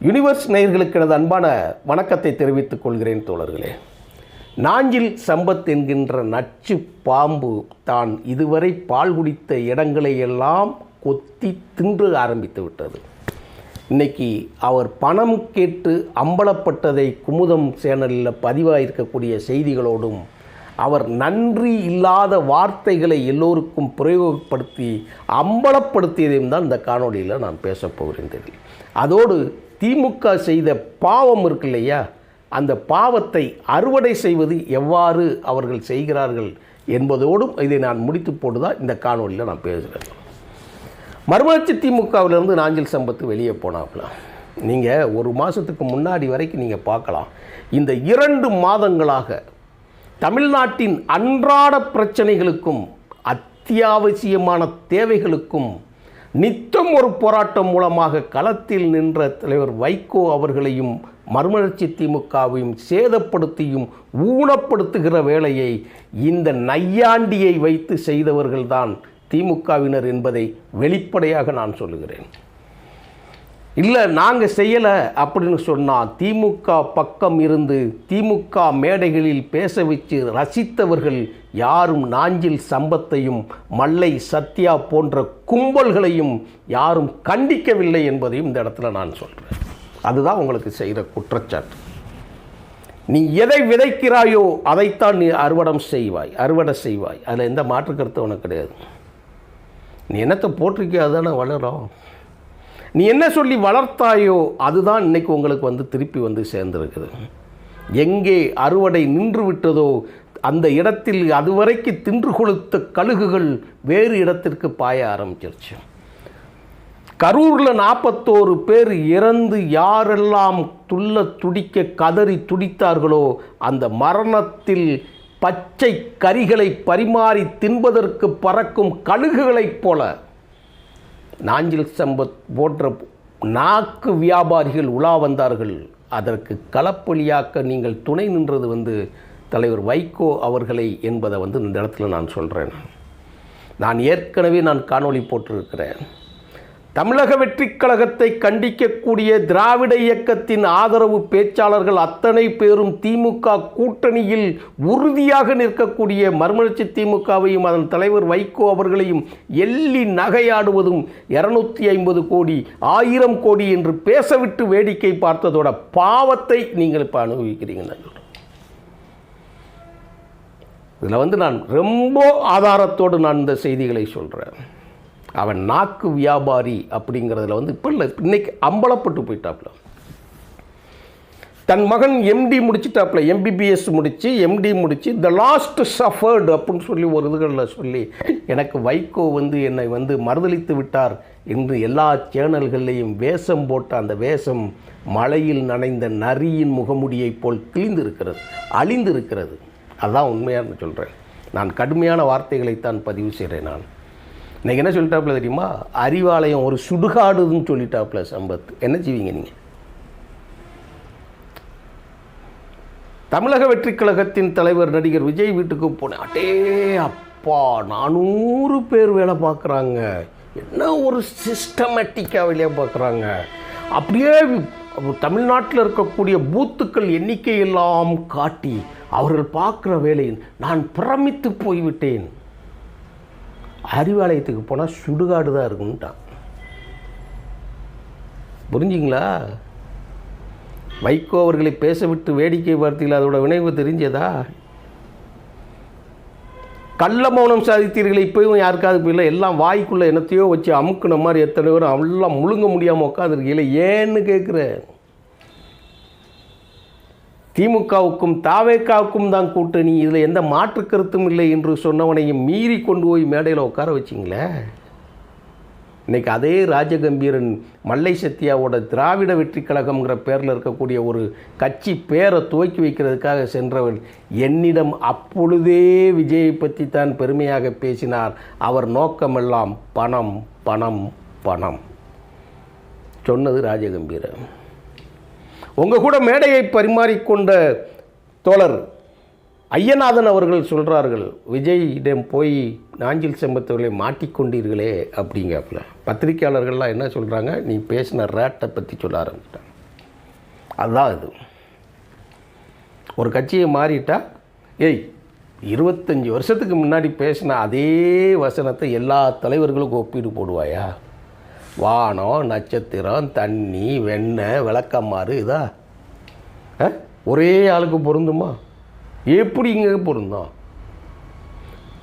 Universe நேயர்களுக்கு எனது அன்பான வணக்கத்தை தெரிவித்துக் கொள்கிறேன் தோழர்களே. நாஞ்சில் சம்பத் என்கின்ற நச்சு பாம்பு தான் இதுவரை பால் குடித்த இடங்களை எல்லாம் கொத்தி தின்று ஆரம்பித்து விட்டது. இன்றைக்கி அவர் பணம் கேட்டு அம்பலப்பட்டதை குமுதம் சேனலில் பதிவாயிருக்கக்கூடிய செய்திகளோடும் அவர் நன்றி இல்லாத வார்த்தைகளை எல்லோருக்கும் பிரயோகப்படுத்தி அம்பலப்படுத்தியதையும் தான் இந்த காணொலியில் நான் பேசப்போகிறேன். அதோடு திமுக செய்த பாவம் இருக்கு இல்லையா, அந்த பாவத்தை அறுவடை செய்வது எவ்வாறு அவர்கள் செய்கிறார்கள் என்பதோடும் இதை நான் முடித்து போட்டு தான் இந்த காணொலியில் நான் பேசுகிறேன். மறுமலர்ச்சி திமுகவிலிருந்து நாஞ்சில் சம்பத் வெளியே போனாப்புல நீங்கள் ஒரு மாதத்துக்கு முன்னாடி வரைக்கும் நீங்கள் பார்க்கலாம். இந்த 2 மாதங்களாக தமிழ்நாட்டின் அன்றாட பிரச்சனைகளுக்கும் அத்தியாவசியமான தேவைகளுக்கும் நித்தம் ஒரு போராட்டம் மூலமாக களத்தில் நின்ற தலைவர் வைகோ அவர்களையும் மறுமலர்ச்சி திமுகவையும் சேதப்படுத்தியும் ஊனப்படுத்துகிற வேலையை இந்த நையாண்டியை வைத்து செய்தவர்கள்தான் திமுகவினர் என்பதை வெளிப்படையாக நான் சொல்லுகிறேன். இல்லை நாங்கள் செய்யலை அப்படின்னு சொன்னால் திமுக பக்கம் இருந்து திமுக மேடைகளில் பேச வச்சு ரசித்தவர்கள் யாரும் நாஞ்சில் சம்பத்தையும் மல்லை சத்யா போன்ற கும்பல்களையும் யாரும் கண்டிக்கவில்லை என்பதையும் இந்த இடத்துல நான் சொல்கிறேன். அதுதான் உங்களுக்கு செய்கிற குற்றச்சாட்டு. நீ எதை விதைக்கிறாயோ அதைத்தான் நீ அறுவடை செய்வாய். அதில் எந்த மாற்று கருத்து உனக்கு கிடையாது. நீ என்னத்தை போட்டிருக்கியோ அதுதானே வளரும். நீ என்ன சொல்லி வளர்த்தாயோ அதுதான் இன்றைக்கி உங்களுக்கு திருப்பி சேர்ந்துருக்குது. எங்கே அறுவடை நின்று விட்டதோ அந்த இடத்தில் அதுவரைக்கு தின்று கொளுத்த கழுகுகள் வேறு இடத்திற்கு பாய ஆரம்பிச்சிருச்சு. கரூரில் 41 பேர் இறந்து யாரெல்லாம் துடிக்க கதறி துடித்தார்களோ அந்த மரணத்தில் பச்சை கரிகளை பரிமாறி தின்பதற்கு பறக்கும் கழுகுகளைப் போல நாஞ்சில் சம்பத் போன்ற நாக்கு வியாபாரிகள் உலா வந்தார்கள். அதற்கு களப்பலியாக்க நீங்கள் துணை நின்றது தலைவர் வைகோ அவர்களை என்பதை இந்த இடத்துல நான் சொல்கிறேன். நான் ஏற்கனவே காணொளி போட்டிருக்கிறேன். தமிழக வெற்றிக் கழகத்தை கண்டிக்கக்கூடிய திராவிட இயக்கத்தின் ஆதரவு பேச்சாளர்கள் அத்தனை பேரும் திமுக கூட்டணியில் உறுதியாக நிற்கக்கூடிய மறுமலர்ச்சி திமுகவையும் அதன் தலைவர் வைகோ அவர்களையும் எள்ளி நகையாடுவதும் 250 கோடி 1000 கோடி என்று பேசவிட்டு வேடிக்கை பார்த்ததோட பாவத்தை நீங்கள் இப்போ அனுபவிக்கிறீங்க. இதில் நான் ரொம்ப ஆதாரத்தோடு இந்த செய்திகளை சொல்கிறேன். அவன் நாக்கு வியாபாரி அப்படிங்கிறதுல இப்போ இல்லை, இன்னைக்கு அம்பலப்பட்டு போயிட்டாப்புல. தன் மகன் எம்டி முடிச்சிட்டாப்புல, எம்பிபிஎஸ் முடித்து எம்டி முடித்து த லாஸ்ட் சஃபர்டு அப்படின்னு சொல்லி ஒரு இதுகளில் சொல்லி எனக்கு வைகோ என்னை மறுதளித்து விட்டார் என்று எல்லா சேனல்கள்லேயும் வேஷம் போட்ட அந்த வேஷம் மழையில் நனைந்த நரியின் முகமுடியை போல் கிழிந்திருக்கிறது, அழிந்திருக்கிறது. அதுதான் உண்மையாக சொல்கிறேன். நான் கடுமையான வார்த்தைகளைத்தான் பதிவு செய்கிறேன். நான் இன்றைக்கி என்ன சொல்லிட்டாப்புல தெரியுமா, அறிவாலயம் ஒரு சுடுகாடுன்னு சொல்லிட்டாப்புல சம்பத். என்ன செய்வீங்க நீங்கள்? தமிழக வெற்றிக் கழகத்தின் தலைவர் நடிகர் விஜய் வீட்டுக்கு போனேன். அட்டே அப்பா 400 பேர் வேலை பார்க்குறாங்க. என்ன ஒரு சிஸ்டமேட்டிக்காக வேலையை பார்க்குறாங்க. அப்படியே தமிழ்நாட்டில் இருக்கக்கூடிய பூத்துக்கள் எண்ணிக்கையெல்லாம் காட்டி அவர்கள் பார்க்குற வேலையில் நான் பிரமித்து போய்விட்டேன். அறிவாலயத்துக்கு போனால் சுடுகாடு தான் இருக்குன்ட்டான். புரிஞ்சிங்களா? வைகோ அவர்களை பேச விட்டு வேடிக்கை பார்த்தீங்களா? அதோட விளைவு தெரிஞ்சதா? கள்ள மௌனம் சாதித்தீர்கள். இப்போயும் யாருக்காவது போயில எல்லாம் வாய்க்குள்ளே என்னத்தையோ வச்சு அமுக்குன மாதிரி எத்தனை பேரும் எல்லாம் முழுங்க முடியாமல் உட்காந்துருக்கீங்களே ஏன்னு கேட்குறேன். திமுகவுக்கும் தாவேக்காவுக்கும் தான் கூட்டணி, இதில் எந்த மாற்று கருத்தும் இல்லை என்று சொன்னவனையும் மீறி கொண்டு போய் மேடையில் உட்கார வச்சிங்களே. இன்றைக்கி அதே ராஜகம்பீரன் மல்லை சத்யாவோட திராவிட வெற்றிக் கழகம்ங்கிற பேரில் இருக்கக்கூடிய ஒரு கட்சி பேரை துவக்கி வைக்கிறதுக்காக சென்றவன் என்னிடம் அப்பொழுதே விஜயை பற்றி தான் பெருமையாக பேசினார். அவர் நோக்கமெல்லாம் பணம் பணம் பணம் சொன்னது ராஜகம்பீரன். உங்கள் கூட மேடையை பரிமாறிக்கொண்ட தோழர் ஐயநாதன் அவர்கள் சொல்கிறார்கள், விஜயிடம் போய் நாஞ்சில் சம்பத் அவர்களை மாட்டிக்கொண்டீர்களே அப்படிங்காப்புல. பத்திரிகையாளர்கள்லாம் என்ன சொல்கிறாங்க, நீ பேசின ரேட்டை பற்றி சொல்ல ஆரம்பிச்சிட்டாங்க. அதுதான் இது. ஒரு கட்சியை மாறிட்டா 25 வருஷத்துக்கு முன்னாடி பேசின அதே வசனத்தை எல்லா தலைவர்களுக்கும் ஒப்பீடு போடுவாயா? வானம், நட்சத்திரம், தண்ணி, வெண்ணெய், விளக்கமாறு இதா ஒரே ஆளுக்கு பொருந்துமா? எப்படிங்க பொருந்தும்?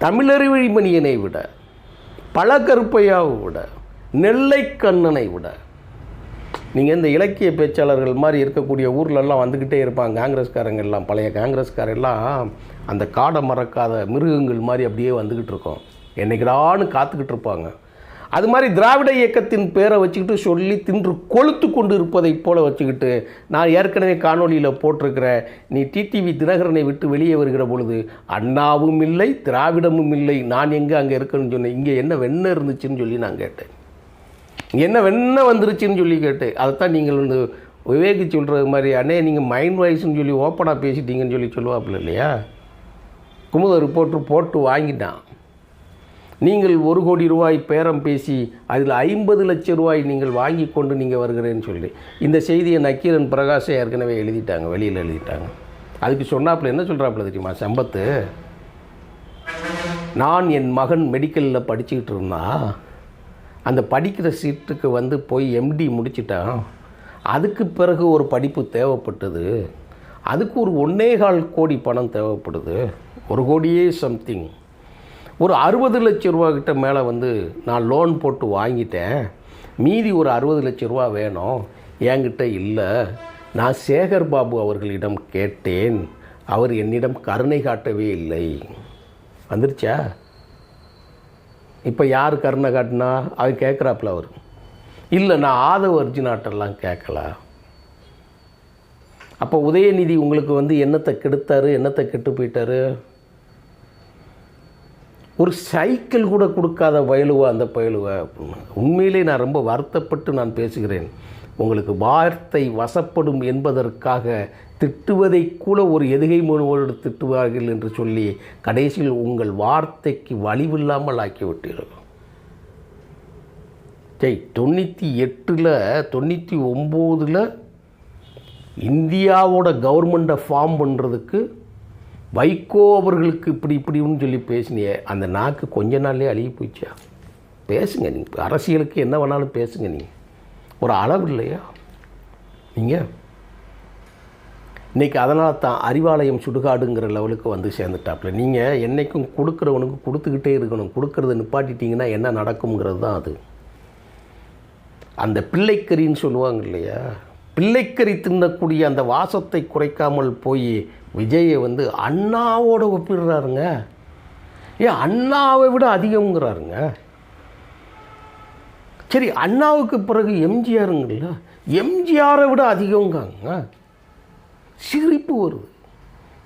தமிழறிவழிமணியனை விட, பழக்கருப்பையாவை விட, நெல்லைக்கண்ணனை விட, நீங்கள் இந்த இலக்கிய பேச்சாளர்கள் மாதிரி இருக்கக்கூடிய ஊர்லெல்லாம் வந்துக்கிட்டே இருப்பாங்க. காங்கிரஸ்காரங்க எல்லாம், பழைய காங்கிரஸ்காரெல்லாம் அந்த காடை மறக்காத மிருகங்கள் மாதிரி அப்படியே வந்துக்கிட்டு இருக்கோம். என்னைக்குடான்னு காத்துக்கிட்டு இருப்பாங்க. அது மாதிரி திராவிட இயக்கத்தின் பேரை வச்சுக்கிட்டு சொல்லி தின்று கொளுத்து கொண்டு இருப்பதை போல் வச்சுக்கிட்டு, நான் ஏற்கனவே காணொலியில் போட்டிருக்கிற, நீ டிடிவி தினகரனை விட்டு வெளியே வருகிற பொழுது அண்ணாவும் இல்லை, திராவிடமும் இல்லை, நான் எங்கே அங்கே இருக்கணும்னு சொன்னேன். இங்கே என்ன வெண்ணெய் இருந்துச்சுன்னு சொல்லி நான் கேட்டேன். இங்கே என்ன வெண்ணெய் வந்துருச்சுன்னு சொல்லி கேட்டேன். அதைத்தான் நீங்கள் வந்து விவேகி சொல்கிறது மாதிரி, அண்ணே நீங்கள் மைண்ட் வாய்ஸ்ன்னு சொல்லி ஓப்பனாக பேசிட்டீங்கன்னு சொல்லி சொல்லுவாப்பில்ல இல்லையா? குமுத ரிப்போர்ட்ரு போட்டு வாங்கிட்டான். நீங்கள் 1 கோடி ரூபாய் பேரம் பேசி அதில் 50 லட்சம் ரூபாய் நீங்கள் வாங்கி கொண்டு நீங்கள் வருகிறேன்னு சொல்லி இந்த செய்தியை நக்கீரன் பிரகாஷை ஏற்கனவே எழுதிட்டாங்க, வெளியில் எழுதிட்டாங்க. அதுக்கு சொன்னாப்புல என்ன சொல்கிறாப்புல தெரியுமா? சம்பத்து, நான் என் மகன் மெடிக்கலில் படிச்சுக்கிட்டு இருந்தா, அந்த படிக்கிற சீட்டுக்கு வந்து போய் எம்டி முடிச்சிட்டான். அதுக்கு பிறகு ஒரு படிப்பு தேவைப்பட்டது. அதுக்கு ஒரு 1.25 கோடி பணம் தேவைப்படுது. 1 கோடியே சம்திங். ஒரு 60 லட்சம் ரூபா கிட்ட மேலே வந்து நான் லோன் போட்டு வாங்கிட்டேன். மீதி ஒரு 60 லட்சம் ரூபா வேணும், என்கிட்ட இல்லை. நான் சேகர் பாபு அவர்களிடம் கேட்டேன், அவர் என்னிடம் கருணை காட்டவே இல்லை. வந்துருச்சா? இப்போ யார் கருணை காட்டினா? அவர் கேட்குறாப்புல. அவர் இல்லை, நான் ஆதவ அர்ஜுனாட்டெல்லாம் கேட்கல. அப்போ உதயநிதி உங்களுக்கு வந்து என்னத்தை கெடுத்தார், என்னத்தை கெட்டு போயிட்டார்? ஒரு சைக்கிள் கூட கொடுக்காத வயலுவா அந்த பயலுவா. உண்மையிலே நான் ரொம்ப வருத்தப்பட்டு நான் பேசுகிறேன். உங்களுக்கு வார்த்தை வசப்படும் என்பதற்காக திட்டுவதை கூட ஒரு எதுகை மொழியோடு திட்டுவார்கள் என்று சொல்லி கடைசியில் உங்கள் வார்த்தைக்கு வலிவில்லாமல் ஆக்கிவிட்டீர்கள். 98ல் 99ல் இந்தியாவோட கவர்மெண்ட்டை ஃபார்ம் பண்ணுறதுக்கு வைகோ அவர்களுக்கு இப்படின்னு சொல்லி பேசினியே, அந்த நாக்கு கொஞ்ச நாள்லேயே அழுகி போயிச்சா? பேசுங்க நீங்கள், அரசியலுக்கு என்ன வேணாலும் பேசுங்க. நீங்கள் ஒரு அளவு இல்லையா? நீங்கள் இன்றைக்கி அதனால தான் அறிவாலயம் சுடுகாடுங்கிற லெவலுக்கு வந்து சேர்ந்துட்டாப்புல. நீங்கள் என்றைக்கும் கொடுக்குறவனுக்கு கொடுத்துக்கிட்டே இருக்கணும். கொடுக்கறத நிப்பாட்டிட்டிங்கன்னா என்ன நடக்குங்கிறது தான் அது. அந்த பிள்ளைக்கறின்னு சொல்லுவாங்க இல்லையா? பிள்ளைக்கறி தின்னக்கூடிய அந்த வாசத்தை குறைக்காமல் போய் விஜயை வந்து அண்ணாவோட ஒப்பிடுறாருங்க. அண்ணாவை விட அதிகங்கிறாருங்க. சரி, அண்ணாவுக்கு பிறகு எம்ஜிஆருங்கள, எம்ஜிஆரை விட அதிகங்காங்க. சிரிப்பு வருது.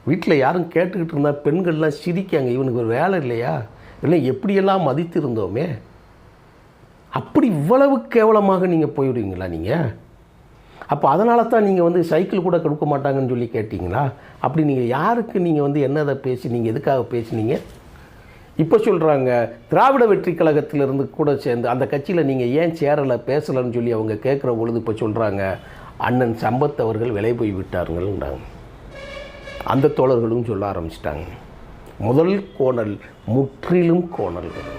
வீட்டில் யாரும் கேட்டுக்கிட்டு இருந்தால் பெண்கள்லாம் சிரிக்காங்க. இவனுக்கு ஒரு வேலை இல்லையா? இல்லை எப்படியெல்லாம் மதித்திருந்தோமே, அப்படி இவ்வளவு கேவலமாக நீங்கள் போயிடுவீங்களா நீங்கள்? அப்போ அதனால தான் நீங்கள் வந்து சைக்கிள் கூட கொடுக்க மாட்டாங்கன்னு சொல்லி கேட்டிங்களா? அப்படி நீங்கள் யாருக்கு நீங்கள் வந்து என்னதை பேசி நீங்கள் எதுக்காக பேசினீங்க? இப்போ சொல்கிறாங்க திராவிட வெற்றி கழகத்திலிருந்து கூட சேர்ந்து அந்த கட்சியில் நீங்கள் ஏன் சேரலை, பேசலைன்னு சொல்லி அவங்க கேட்குற பொழுது இப்போ சொல்கிறாங்க அண்ணன் சம்பத் அவர்கள் விலை போய் விட்டாருங்கள்ன்றாங்க. அந்த தோழர்களும் சொல்ல ஆரம்பிச்சிட்டாங்க. முதல் கோணல் முற்றிலும் கோணல்கள்.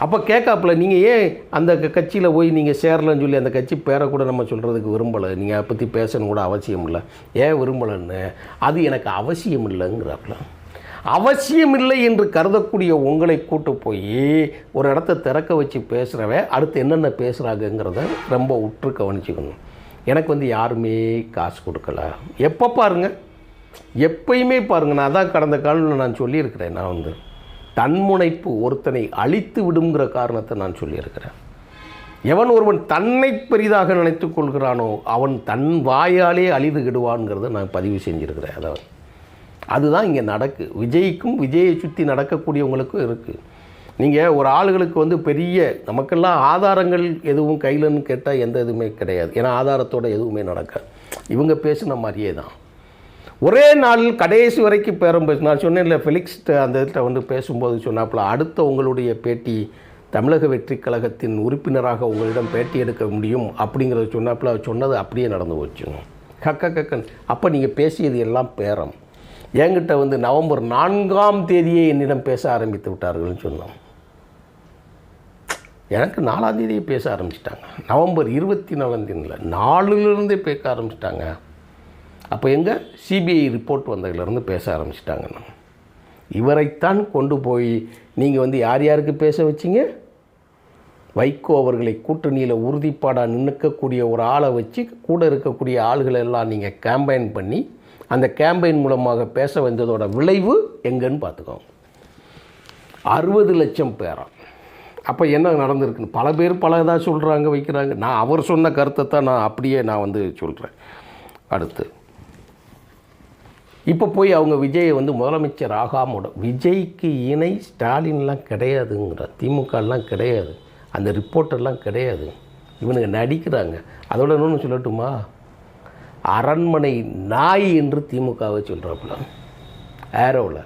அப்போ கேட்காப்புல நீங்கள் ஏன் அந்த கட்சியில் போய் நீங்கள் சேரலன்னு சொல்லி அந்த கட்சி பேரை கூட நம்ம சொல்கிறதுக்கு விரும்பலை, நீங்கள் அதை பற்றி பேசணும் கூட அவசியம் இல்லை. ஏன் விரும்பலைன்னு, அது எனக்கு அவசியம் இல்லைங்கிறாப்புல. அவசியம் இல்லை என்று கருதக்கூடிய உங்களை கூட்டு போய் ஒரு இடத்த திறக்க வச்சு பேசுகிறவன் அடுத்து என்னென்ன பேசுகிறாங்கங்கிறத ரொம்ப உற்று கவனிச்சுக்கணும். எனக்கு வந்து யாருமே காசு கொடுக்கல. எப்போ பாருங்கள், எப்பயுமே பாருங்கள், நான் அதான் கடந்த காலத்தில் நான் சொல்லியிருக்கிறேன். நான் வந்து தன்முனைப்பு ஒருத்தனை அழித்து விடுங்கிற காரணத்தை நான் சொல்லியிருக்கிறேன். எவன் ஒருவன் தன்னை பெரிதாக நினைத்து கொள்கிறானோ அவன் தன் வாயாலே அழிது கெடுவான்ங்கிறத நான் பதிவு செஞ்சுருக்கிறேன். அதாவது அதுதான் இங்கே நடக்கு. விஜய்க்கும் விஜயை சுற்றி நடக்கக்கூடியவங்களுக்கும் இருக்குது. நீங்கள் ஒரு ஆளுகளுக்கு வந்து பெரிய நமக்கெல்லாம் ஆதாரங்கள் எதுவும் கையிலன்னு கேட்டால் எந்த எதுவுமே கிடையாது. ஏன்னா ஆதாரத்தோடு எதுவுமே நடக்காது. இவங்க பேசின மாதிரியே தான் ஒரே நாளில் கடைசி வரைக்கும் பேரம் பேச. நான் சொன்னேன் இல்லை, ஃபெலிக்ஸ்ட்டு அந்த இதில் வந்து பேசும்போது சொன்னாப்புல அடுத்த உங்களுடைய பேட்டி தமிழக வெற்றி கழகத்தின் உறுப்பினராக உங்களிடம் பேட்டி எடுக்க முடியும் அப்படிங்கிறத சொன்னாப்புல. சொன்னது அப்படியே நடந்து போச்சுங்க. கக்கன். அப்போ நீங்கள் பேசியது எல்லாம் பேரம். என்கிட்ட வந்து நவம்பர் 4ஆம் தேதியே என்னிடம் பேச ஆரம்பித்து விட்டார்கள்னு சொன்னோம். எனக்கு 4ஆம் தேதியே பேச ஆரம்பிச்சிட்டாங்க. நவம்பர் 24ஆம் தேதியில் 4லேருந்தே பேச ஆரம்பிச்சிட்டாங்க. அப்போ எங்கே சிபிஐ ரிப்போர்ட் வந்ததுலேருந்து பேச ஆரம்பிச்சிட்டாங்க. இவரைத்தான் கொண்டு போய் நீங்கள் வந்து யார் யாருக்கு பேச வச்சிங்க? வைகோ அவர்களை கூட்டணியில் உறுதிப்பாடாக நிற்கக்கூடிய ஒரு ஆளை வச்சு கூட இருக்கக்கூடிய ஆள்களெல்லாம் நீங்கள் கேம்பெயின் பண்ணி அந்த கேம்பெயின் மூலமாக பேச வந்ததோட விளைவு எங்கன்னு பார்த்துக்கோங்க. 60 லட்சம் பேரா. அப்போ என்ன நடந்திருக்குன்னு பல பேர் பல இதாக சொல்கிறாங்க, வைக்கிறாங்க. நான் அவர் சொன்ன கருத்தை தான் நான் அப்படியே வந்து சொல்கிறேன். அடுத்து இப்போ போய் அவங்க விஜயை வந்து முதலமைச்சர் ஆகாமோட விஜய்க்கு இணை ஸ்டாலின்லாம் கிடையாதுங்கிற, திமுகலாம் கிடையாது, அந்த ரிப்போர்ட்டெல்லாம் கிடையாது, இவனுங்க நடிக்கிறாங்க. அதோட இன்னொன்று சொல்லட்டுமா, அரண்மனை நாய் என்று திமுகவை சொல்கிறாப்புல ஏரோவில்.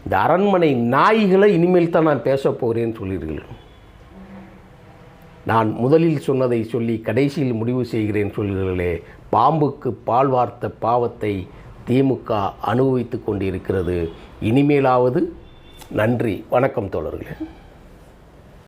இந்த அரண்மனை நாய்களை இனிமேல் தான் நான் பேச போகிறேன்னு சொல்லியிருக்கிறேன். நான் முதலில் சொன்னதை சொல்லி கடைசியில் முடிவு செய்கிறேன் சொல்கிறீர்களே, பாம்புக்கு பால் வார்த்த பாவத்தை திமுக அனுபவித்து கொண்டிருக்கிறது. இனிமேலாவது நன்றி. வணக்கம் தோழர்களே.